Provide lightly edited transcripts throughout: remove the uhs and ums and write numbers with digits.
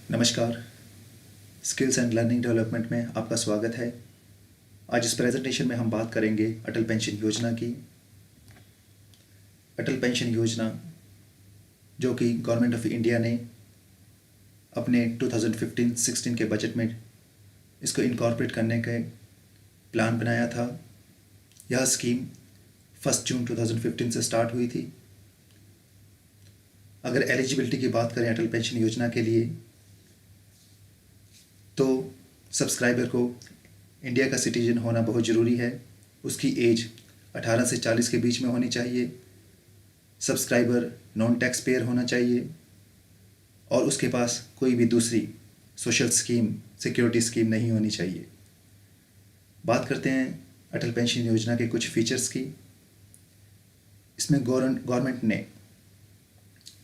नमस्कार। Skills and learning development में आपका स्वागत है। आज इस प्रेजेंटेशन में हम बात करेंगे अटल पेंशन योजना की। अटल पेंशन योजना जो कि गवर्नमेंट ऑफ इंडिया ने अपने 2015-16 के बजट में इसको इनकॉर्पोरेट करने का प्लान बनाया था। यह स्कीम 1 जून 2015 से स्टार्ट हुई थी। अगर एलिजिबिलिटी की बात करें अटल पेंशन योजना के लिए, तो सब्सक्राइबर को इंडिया का सिटीजन होना बहुत ज़रूरी है। उसकी एज 18 से 40 के बीच में होनी चाहिए। सब्सक्राइबर नॉन टैक्स पेयर होना चाहिए और उसके पास कोई भी दूसरी सोशल स्कीम, सिक्योरिटी स्कीम नहीं होनी चाहिए। बात करते हैं अटल पेंशन योजना के कुछ फीचर्स की। इसमें गवर्नमेंट ने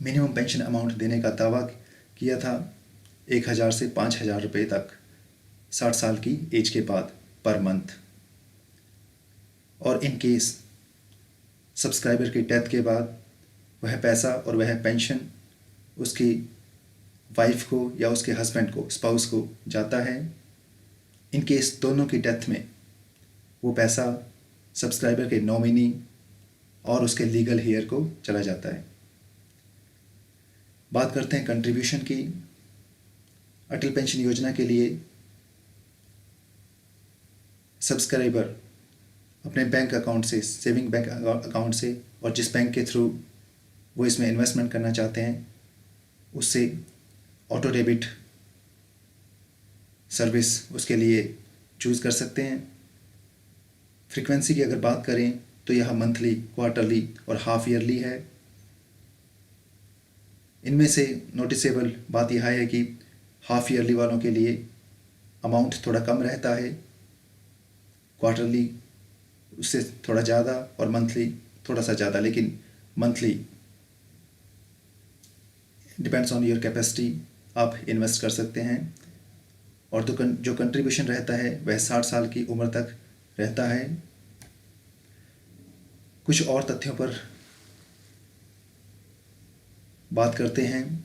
मिनिमम पेंशन अमाउंट देने का दावा किया था 1,000 से 5,000 रुपये तक 60 साल की एज के बाद पर मंथ। और इन केस सब्सक्राइबर की डेथ के बाद वह पैसा और वह पेंशन उसकी वाइफ को या उसके हस्बैंड को, स्पाउस को जाता है। इन केस दोनों की डेथ में वो पैसा सब्सक्राइबर के नॉमिनी और उसके लीगल हेयर को चला जाता है। बात करते हैं कंट्रीब्यूशन की। अटल पेंशन योजना के लिए सब्सक्राइबर अपने बैंक अकाउंट से, सेविंग बैंक अकाउंट से, और जिस बैंक के थ्रू वो इसमें इन्वेस्टमेंट करना चाहते हैं उससे ऑटो डेबिट सर्विस उसके लिए चूज़ कर सकते हैं। फ्रीक्वेंसी की अगर बात करें तो यह मंथली, क्वार्टरली और हाफ ईयरली है। इनमें से नोटिसेबल बात यह है कि हाफ ईयरली वालों के लिए अमाउंट थोड़ा कम रहता है, क्वार्टरली उससे थोड़ा ज़्यादा और मंथली थोड़ा सा ज़्यादा। लेकिन monthly depends on your capacity, आप इन्वेस्ट कर सकते हैं। और जो कंट्रीब्यूशन रहता है वह 60 साल की उम्र तक रहता है। कुछ और तथ्यों पर बात करते हैं।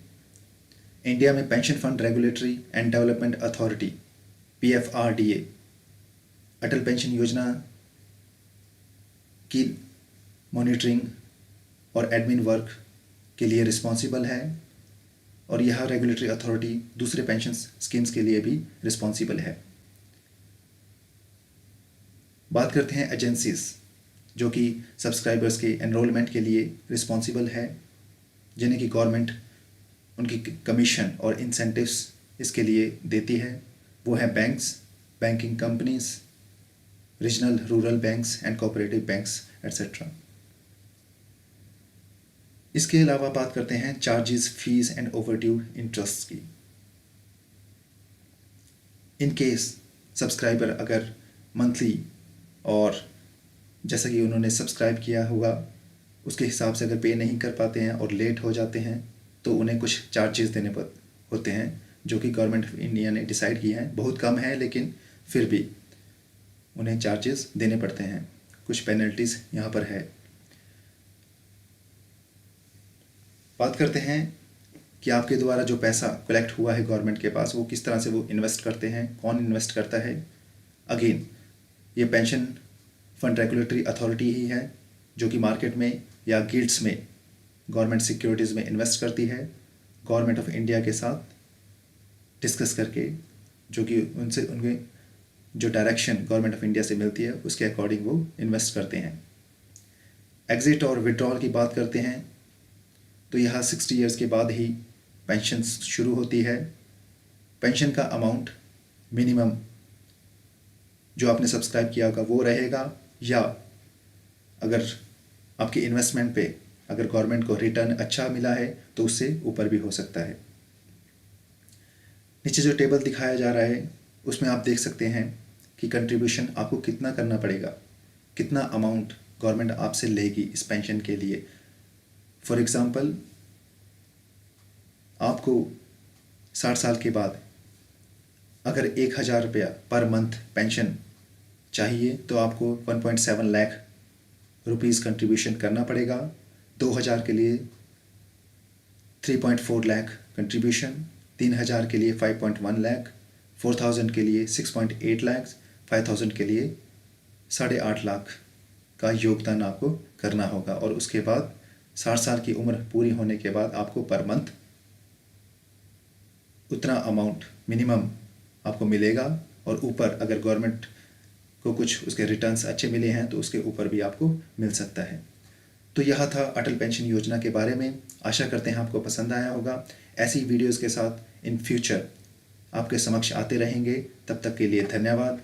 इंडिया में pension fund regulatory and development authority PFRDA Atal pension योजना की मॉनिटरिंग और एडमिन वर्क के लिए रिस्पॉन्सिबल है, और यह रेगुलेटरी अथॉरिटी दूसरे पेंशन स्कीम्स के लिए भी रिस्पॉन्सिबल है। बात करते हैं एजेंसीज जो कि सब्सक्राइबर्स के एनरोलमेंट के लिए रिस्पॉन्सिबल है, जिन्हें कि गवर्नमेंट उनकी कमीशन और इंसेंटिव्स इसके लिए देती है। वो है banks, banking companies, regional rural banks and cooperative banks etcetera. इसके अलावा बात करते हैं charges, fees and overdue interest की। इन केस सब्सक्राइबर अगर मंथली और जैसा कि उन्होंने सब्सक्राइब किया होगा उसके हिसाब से अगर पे नहीं कर पाते हैं और लेट हो जाते हैं तो उन्हें कुछ चार्जेस देने होते हैं, जो कि गवर्नमेंट ऑफ इंडिया ने डिसाइड किए हैं। बहुत कम है लेकिन फिर भी उन्हें चार्जेस देने पड़ते हैं। कुछ पेनल्टीज़ यहाँ पर है। बात करते हैं कि आपके द्वारा जो पैसा कलेक्ट हुआ है गवर्नमेंट के पास, वो किस तरह से वो इन्वेस्ट करते हैं, कौन इन्वेस्ट करता है। अगेन ये पेंशन फंड रेगुलेटरी अथॉरिटी ही है जो कि मार्केट में या गिल्ड्स में गवर्नमेंट सिक्योरिटीज़ में इन्वेस्ट करती है, गवर्नमेंट ऑफ इंडिया के साथ डिस्कस करके, जो कि उनके जो डायरेक्शन गवर्नमेंट ऑफ इंडिया से मिलती है उसके अकॉर्डिंग वो इन्वेस्ट करते हैं। एग्जिट और विड्रॉल की बात करते हैं तो यह 60 ईयर्स के बाद ही पेंशन शुरू होती है। पेंशन का अमाउंट मिनिमम जो आपने सब्सक्राइब किया होगा वो रहेगा, या अगर आपकी इन्वेस्टमेंट पे अगर गवर्नमेंट को रिटर्न अच्छा मिला है तो उससे ऊपर भी हो सकता है। नीचे जो टेबल दिखाया जा रहा है उसमें आप देख सकते हैं कि कंट्रीब्यूशन आपको कितना करना पड़ेगा, कितना अमाउंट गवर्नमेंट आपसे लेगी इस पेंशन के लिए। फॉर एग्ज़ाम्पल, आपको 60 साल के बाद अगर 1,000 रुपया पर मंथ पेंशन चाहिए तो आपको 1.7 लाख रुपीज़ कंट्रीब्यूशन करना पड़ेगा। 2,000 के लिए 3.4 लाख कंट्रीब्यूशन, 3,000 के लिए 5.1 लाख, 4,000 के लिए 6.8 लाख, 5,000 के लिए 8.5 लाख का योगदान आपको करना होगा। और उसके बाद 60 साल की उम्र पूरी होने के बाद आपको पर मंथ उतना अमाउंट मिनिमम आपको मिलेगा, और ऊपर अगर गवर्नमेंट को कुछ उसके रिटर्न्स अच्छे मिले हैं तो उसके ऊपर भी आपको मिल सकता है। तो यह था अटल पेंशन योजना के बारे में। आशा करते हैं आपको पसंद आया होगा। ऐसी वीडियोस के साथ इन फ्यूचर आपके समक्ष आते रहेंगे। तब तक के लिए धन्यवाद।